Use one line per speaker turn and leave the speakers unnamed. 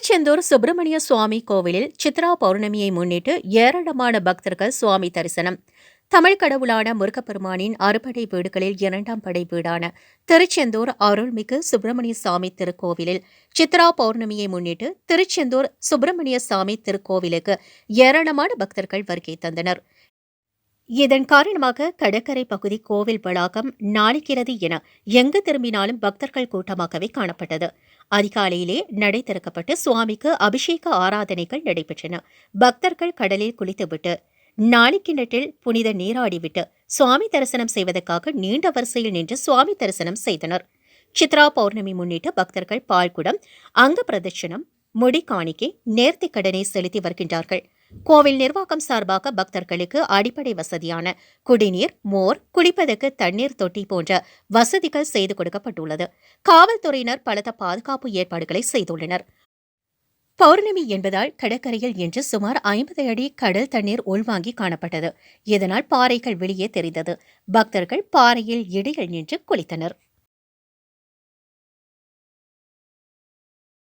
திருச்செந்தூர் சுப்பிரமணிய சுவாமி கோவிலில் சித்ரா பௌர்ணமியை முன்னிட்டு ஏராளமான பக்தர்கள் சுவாமி தரிசனம். தமிழ் கடவுளான முருகப்பெருமானின் அறுபடை வீடுகளில் இரண்டாம் படை வீடான திருச்செந்தூர் அருள்மிகு சுப்பிரமணிய சாமி திருக்கோவிலில் சித்ரா பௌர்ணமியை முன்னிட்டு திருச்செந்தூர் சுப்பிரமணிய சாமி திருக்கோவிலுக்கு ஏராளமான பக்தர்கள் வருகை தந்தனர். இதன் காரணமாக கடற்கரை பகுதி கோவில் வளாகம் நாளிக்கிறது என எங்கு திரும்பினாலும் பக்தர்கள் கூட்டமாகவே காணப்பட்டது. அதிகாலையிலே நடை திறக்கப்பட்டு சுவாமிக்கு அபிஷேக ஆராதனைகள் நடைபெற்றன. பக்தர்கள் கடலில் குளித்துவிட்டு நாளிக்கிணற்றில் புனித நீராடிவிட்டு சுவாமி தரிசனம் செய்வதற்காக நீண்ட வரிசையில் நின்று சுவாமி தரிசனம் செய்தனர். சித்ரா பௌர்ணமி முன்னிட்டு பக்தர்கள் பால்குடம், அங்க பிரதட்சணம், முடி காணிக்கை, நேர்த்திக் கடனை செலுத்தி வருகின்றார்கள். கோவில் நிர்வாகம் சார்பாக பக்தர்களுக்கு அடிப்படை வசதியான குடிநீர், மோர், குடிப்பதற்கு தண்ணீர் தொட்டி போன்ற வசதிகள் செய்து கொடுக்கப்பட்டுள்ளது. காவல்துறையினர் பலத்த பாதுகாப்பு ஏற்பாடுகளை செய்துள்ளனர். பௌர்ணமி என்பதால் கடற்கரையில் இன்று சுமார் 50 அடி கடல் தண்ணீர் உள்வாங்கி காணப்பட்டது. இதனால் பாறைகள் வெளியே தெரிந்தது. பக்தர்கள் பாறையில் இடையில் நின்று குளித்தனர்.